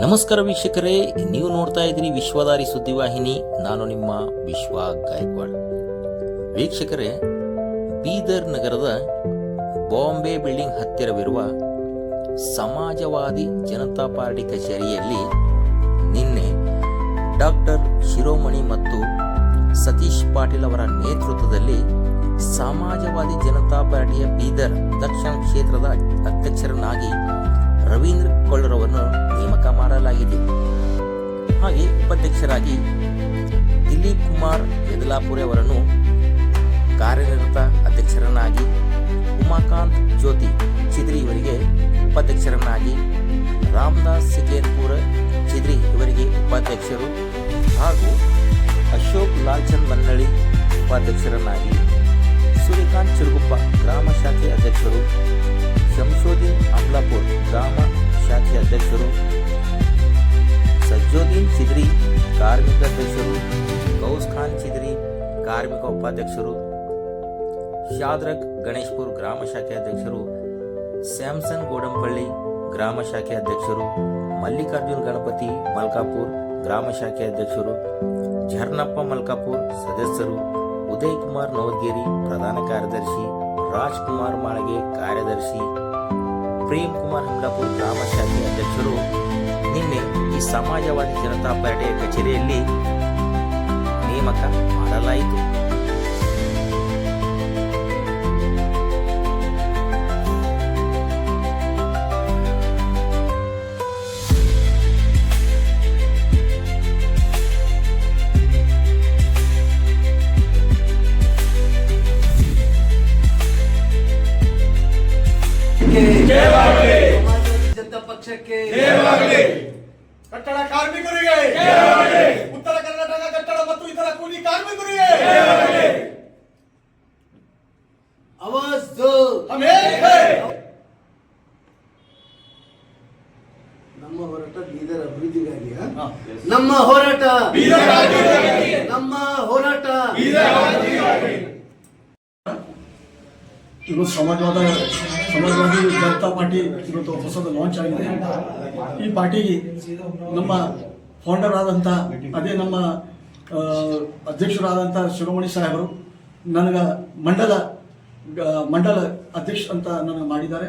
ನಮಸ್ಕಾರ ವೀಕ್ಷಕರೇ, ನೀವು ನೋಡ್ತಾ ಇದ್ದೀರಿ ವಿಶ್ವದಾರಿ ಸುದ್ದಿವಾಹಿನಿ. ನಾನು ನಿಮ್ಮ ವಿಶ್ವ ಗಾಯಕ್ವಾಡ್. ವೀಕ್ಷಕರೇ, ಬೀದರ್ ನಗರದ ಬಾಂಬೆ ಬಿಲ್ಡಿಂಗ್ ಹತ್ತಿರವಿರುವ ಸಮಾಜವಾದಿ ಜನತಾ ಪಾರ್ಟಿ ಕಚೇರಿಯಲ್ಲಿ ನಿನ್ನೆ ಡಾಕ್ಟರ್ ಶಿರೋಮಣಿ ಮತ್ತು ಸತೀಶ್ ಪಾಟೀಲ್ ಅವರ ನೇತೃತ್ವದಲ್ಲಿ ಸಮಾಜವಾದಿ ಜನತಾ ಪಾರ್ಟಿಯ ಬೀದರ್ ದಕ್ಷಿಣ ಕ್ಷೇತ್ರದ ಅಧ್ಯಕ್ಷರನ್ನಾಗಿ ರವೀಂದ್ರ ಕೊಳ್ಳರವರನ್ನು ನೇಮಕ ಮಾಡಲಾಗಿದೆ. ಹಾಗೆ ಉಪಾಧ್ಯಕ್ಷರಾಗಿ ದಿಲೀಪ್ ಕುಮಾರ್ ಮೆದಲಾಪುರಿ ಅವರನ್ನು ಕಾರ್ಯನಿರತ ಅಧ್ಯಕ್ಷರನ್ನಾಗಿ, ಉಮಾಕಾಂತ್ ಜ್ಯೋತಿ ಚಿದ್ರಿ ಇವರಿಗೆ ಉಪಾಧ್ಯಕ್ಷರನ್ನಾಗಿ, ರಾಮದಾಸ್ ಸಿಕೇನ್ಪುರ ಚಿದ್ರಿ ಇವರಿಗೆ ಉಪಾಧ್ಯಕ್ಷರು ಹಾಗೂ ಅಶೋಕ್ ಲಾಲ್ಚಂದ್ ಮನ್ನಳ್ಳಿ ಉಪಾಧ್ಯಕ್ಷರನ್ನಾಗಿ, ಸೂರ್ಯಕಾಂತ್ ಚಿರುಗುಪ್ಪ ಗ್ರಾಮ ಶಾಖೆ ಅಧ್ಯಕ್ಷರು, ಶಂಶೋದ್ದೀನ್ ಅಮ್ಲಾಪುರ್ ಗ್ರಾಮ ಶಾಖೆ ಅಧ್ಯಕ್ಷರು, ಸಜ್ಜೋದ್ದೀನ್ ಚಿದ್ರಿ ಕಾರ್ಮಿಕ ಅಧ್ಯಕ್ಷರು, ಗೌಸ್ ಖಾನ್ ಚಿದ್ರಿ ಕಾರ್ಮಿಕ ಉಪಾಧ್ಯಕ್ಷರು, ಶಾದ್ರಕ್ ಗಣೇಶ್ಪುರ್ ಗ್ರಾಮ ಶಾಖೆ ಅಧ್ಯಕ್ಷರು, ಸ್ಯಾಮ್ಸನ್ ಗೋಡಂಪಳ್ಳಿ ಗ್ರಾಮ ಶಾಖೆ ಅಧ್ಯಕ್ಷರು, ಮಲ್ಲಿಕಾರ್ಜುನ್ ಗಣಪತಿ ಮಲ್ಕಾಪುರ್ ಗ್ರಾಮ ಶಾಖೆ ಅಧ್ಯಕ್ಷರು, ಝರ್ನಪ್ಪ ಮಲ್ಕಾಪುರ್ ಸದಸ್ಯರು, ಉದಯ್ ಕುಮಾರ್ ನವದ್ಗೇರಿ ಪ್ರಧಾನ ಕಾರ್ಯದರ್ಶಿ, ರಾಜ್ಕುಮಾರ್ ಮಾಳಗೆ ಕಾರ್ಯದರ್ಶಿ, ಪ್ರೇಮ್ ಕುಮಾರ್ ಹಮ್ಲಾಪುರ್ ಗ್ರಾಮ ಶಾಖೆ ಅಧ್ಯಕ್ಷರು ನಿನ್ನೆ ಈ ಸಮಾಜವಾದಿ ಜನತಾ ಪಾರ್ಟಿಯ ಕಚೇರಿಯಲ್ಲಿ ನೇಮಕ ಮಾಡಲಾಯಿತು. ಜನತಾ ಪಕ್ಷಕ್ಕೆ ಕಟ್ಟಡ ಕಾರ್ಮಿಕರಿಗೆ, ಉತ್ತರ ಕರ್ನಾಟಕ ಕಟ್ಟಡ ಮತ್ತು ಇತರ ಕೂಲಿ ಕಾರ್ಮಿಕರಿಗೆ ಆವಾಜ್ ದೋ. ನಮ್ಮ ಹೋರಾಟ ಬೀದರ್ ಅಭಿವೃದ್ಧಿಗಾಗಿ, ನಮ್ಮ ಹೋರಾಟ ನಮ್ಮ ಹೋರಾಟ. ಇವತ್ತು ಸಮಾಜವಾದಿ ಜನತಾ ಪಾರ್ಟಿ ಇವತ್ತು ಹೊಸದು ಲಾಂಚ್ ಆಗಿದೆ. ಈ ಪಾರ್ಟಿಗೆ ನಮ್ಮ ಫೌಂಡರ್ ಆದಂಥ, ಅದೇ ನಮ್ಮ ಅಧ್ಯಕ್ಷರಾದಂಥ ಶಿರೋಮಣಿ ಸಾಹೇಬರು ನನಗೆ ಮಂಡಲ ಅಧ್ಯಕ್ಷ ಅಂತ ನನಗೆ ಮಾಡಿದ್ದಾರೆ.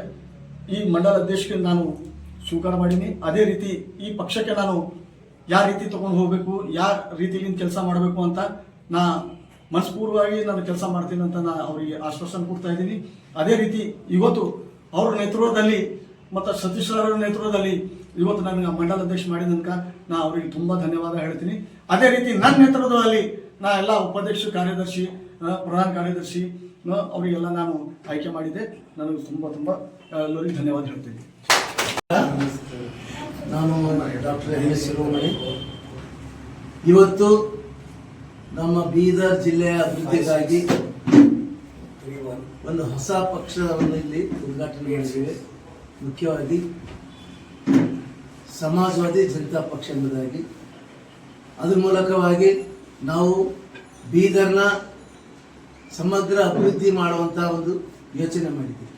ಈ ಮಂಡಲ ಅಧ್ಯಕ್ಷಕ್ಕೆ ನಾನು ಸ್ವೀಕಾರ ಮಾಡೀನಿ. ಅದೇ ರೀತಿ ಈ ಪಕ್ಷಕ್ಕೆ ನಾನು ಯಾವ ರೀತಿ ತೊಗೊಂಡು ಹೋಗಬೇಕು, ಯಾವ ರೀತಿಯಿಂದ ಕೆಲಸ ಮಾಡಬೇಕು ಅಂತ ನಾ ಮನಸ್ಪೂರ್ವವಾಗಿ ನಾನು ಕೆಲಸ ಮಾಡ್ತೀನಿ ಅಂತ ನಾನು ಅವರಿಗೆ ಆಶ್ವಾಸನೆ ಕೊಡ್ತಾ ಇದ್ದೀನಿ. ಅದೇ ರೀತಿ ಇವತ್ತು ಅವರ ನೇತೃತ್ವದಲ್ಲಿ ಮತ್ತು ಸತೀಶ್ ಅವರ ನೇತೃತ್ವದಲ್ಲಿ ಇವತ್ತು ನನಗೆ ಮಂಡಲ ಅಧ್ಯಕ್ಷ ಮಾಡಿದಂಕ ನಾ ಅವರಿಗೆ ತುಂಬ ಧನ್ಯವಾದ ಹೇಳ್ತೀನಿ. ಅದೇ ರೀತಿ ನನ್ನ ನೇತೃತ್ವದಲ್ಲಿ ನಾ ಎಲ್ಲ ಉಪಾಧ್ಯಕ್ಷ, ಕಾರ್ಯದರ್ಶಿ, ಪ್ರಧಾನ ಕಾರ್ಯದರ್ಶಿ ಅವರಿಗೆಲ್ಲ ನಾನು ಆಯ್ಕೆ ಮಾಡಿದ್ದೆ. ನನಗೆ ತುಂಬ ಎಲ್ಲರಿಗೂ ಧನ್ಯವಾದ ಹೇಳ್ತೀನಿ. ನಾನು ಡಾಕ್ಟರ್ ಎಂ.ಎಸ್. ಶಿರೋಮಣಿ. ಇವತ್ತು ನಮ್ಮ ಬೀದರ್ ಜಿಲ್ಲೆಯ ಅಭಿವೃದ್ಧಿಗಾಗಿ ಒಂದು ಹೊಸ ಪಕ್ಷವನ್ನು ಇಲ್ಲಿ ಉದ್ಘಾಟನೆ ಮಾಡಿದ್ದೇವೆ. ಮುಖ್ಯವಾಗಿ ಸಮಾಜವಾದಿ ಜನತಾ ಪಕ್ಷ ಎಂಬುದಾಗಿ. ಅದ್ರ ಮೂಲಕವಾಗಿ ನಾವು ಬೀದರ್ನ ಸಮಗ್ರ ಅಭಿವೃದ್ಧಿ ಮಾಡುವಂಥ ಒಂದು ಯೋಚನೆ ಮಾಡಿದ್ದೀವಿ.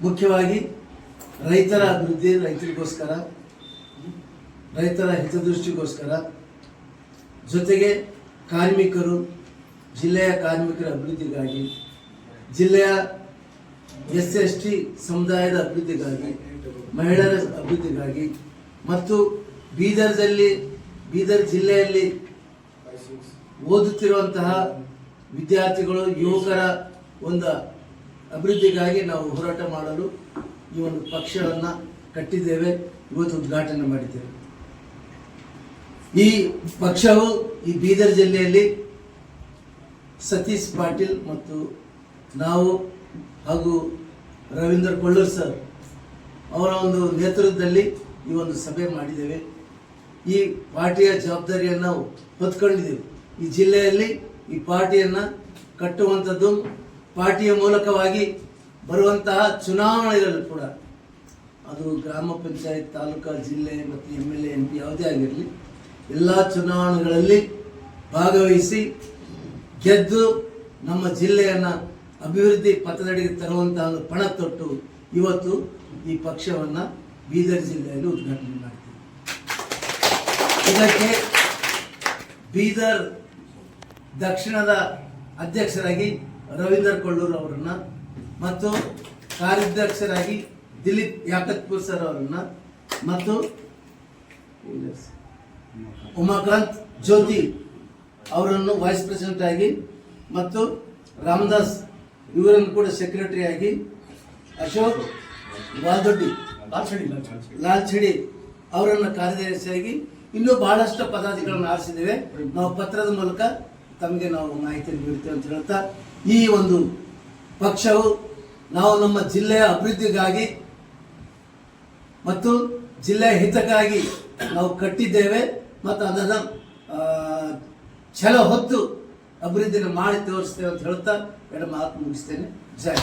ಮುಖ್ಯವಾಗಿ ರೈತರ ಅಭಿವೃದ್ಧಿ, ರೈತರಿಗೋಸ್ಕರ, ರೈತರ ಹಿತದೃಷ್ಟಿಗೋಸ್ಕರ, ಜೊತೆಗೆ ಕಾರ್ಮಿಕರು, ಜಿಲ್ಲೆಯ ಕಾರ್ಮಿಕರ ಅಭಿವೃದ್ಧಿಗಾಗಿ, ಜಿಲ್ಲೆಯ SC/ST ಸಮುದಾಯದ ಅಭಿವೃದ್ಧಿಗಾಗಿ, ಮಹಿಳೆಯರ ಅಭಿವೃದ್ಧಿಗಾಗಿ ಮತ್ತು ಬೀದರ್ ಜಿಲ್ಲೆಯಲ್ಲಿ ಓದುತ್ತಿರುವಂತಹ ವಿದ್ಯಾರ್ಥಿಗಳು, ಯುವಕರ ಒಂದು ಅಭಿವೃದ್ಧಿಗಾಗಿ ನಾವು ಹೋರಾಟ ಮಾಡಲು ಈ ಒಂದು ಪಕ್ಷವನ್ನು ಕಟ್ಟಿದ್ದೇವೆ. ಇವತ್ತು ಉದ್ಘಾಟನೆ ಮಾಡಿದ್ದೇವೆ. ಈ ಪಕ್ಷವು ಈ ಬೀದರ್ ಜಿಲ್ಲೆಯಲ್ಲಿ ಸತೀಶ್ ಪಾಟೀಲ್ ಮತ್ತು ನಾವು ಹಾಗೂ ರವೀಂದ್ರ ಕೊಳ್ಳರ್ ಸರ್ ಅವರ ಒಂದು ನೇತೃತ್ವದಲ್ಲಿ ಈ ಒಂದು ಸಭೆ ಮಾಡಿದ್ದೇವೆ. ಈ ಪಾರ್ಟಿಯ ಜವಾಬ್ದಾರಿಯನ್ನು ನಾವು ಹೊತ್ಕೊಂಡಿದ್ದೇವೆ. ಈ ಜಿಲ್ಲೆಯಲ್ಲಿ ಈ ಪಾರ್ಟಿಯನ್ನು ಕಟ್ಟುವಂಥದ್ದು, ಪಾರ್ಟಿಯ ಮೂಲಕವಾಗಿ ಬರುವಂತಹ ಚುನಾವಣೆಗಳಲ್ಲಿ ಕೂಡ, ಅದು ಗ್ರಾಮ ಪಂಚಾಯತ್, ತಾಲೂಕಾ, ಜಿಲ್ಲೆ ಮತ್ತು MLA MP ಯಾವುದೇ ಆಗಿರಲಿ, ಎಲ್ಲ ಚುನಾವಣೆಗಳಲ್ಲಿ ಭಾಗವಹಿಸಿ ಗೆದ್ದು ನಮ್ಮ ಜಿಲ್ಲೆಯನ್ನು ಅಭಿವೃದ್ಧಿ ಪಥದಡಿಗೆ ತರುವಂತಹ ಒಂದು ಪಣ ತೊಟ್ಟು ಇವತ್ತು ಈ ಪಕ್ಷವನ್ನು ಬೀದರ್ ಜಿಲ್ಲೆಯಲ್ಲಿ ಉದ್ಘಾಟನೆ ಮಾಡ್ತೀವಿ. ಇದಕ್ಕೆ ಬೀದರ್ ದಕ್ಷಿಣದ ಅಧ್ಯಕ್ಷರಾಗಿ ರವೀಂದ್ರ ಕೊಳ್ಳೂರ್ ಅವರನ್ನ ಮತ್ತು ಕಾರ್ಯಾಧ್ಯಕ್ಷರಾಗಿ ದಿಲೀಪ್ ಯಾಕತ್ಪುರ್ ಸರ್ ಅವರನ್ನ ಮತ್ತು ಉಮಾಕಾಂತ್ ಜ್ಯೋತಿ ಅವರನ್ನು ವೈಸ್ ಪ್ರೆಸಿಡೆಂಟ್ ಆಗಿ ಮತ್ತು ರಾಮದಾಸ್ ಇವರನ್ನು ಕೂಡ ಸೆಕ್ರೆಟರಿ ಆಗಿ, ಅಶೋಕ್ ವಾಲ್ದೊಡ್ಡಿ ಲಾಲ್ಛಡಿ ಅವರನ್ನು ಕಾರ್ಯದರ್ಶಿಯಾಗಿ ಇನ್ನೂ ಬಹಳಷ್ಟು ಪದಾಧಿಕಾರಿಗಳನ್ನು ಆರಿಸಿದ್ದೇವೆ. ನಾವು ಪತ್ರದ ಮೂಲಕ ತಮಗೆ ನಾವು ಮಾಹಿತಿಯನ್ನು ನೀಡ್ತೇವೆ ಅಂತ ಹೇಳ್ತಾ, ಈ ಒಂದು ಪಕ್ಷವು ನಾವು ನಮ್ಮ ಜಿಲ್ಲೆಯ ಅಭಿವೃದ್ಧಿಗಾಗಿ ಮತ್ತು ಜಿಲ್ಲೆಯ ಹಿತಕ್ಕಾಗಿ ನಾವು ಕಟ್ಟಿದ್ದೇವೆ ಮತ್ತು ಅದನ್ನು ಛಲ ಹೊತ್ತು ಅಭಿವೃದ್ಧಿಯನ್ನು ಮಾಡಿ ತೋರಿಸ್ತೇವೆ ಅಂತ ಹೇಳ್ತಾ ಎರಡು ಮಾತು ಮುಗಿಸ್ತೇನೆ. ಜೈ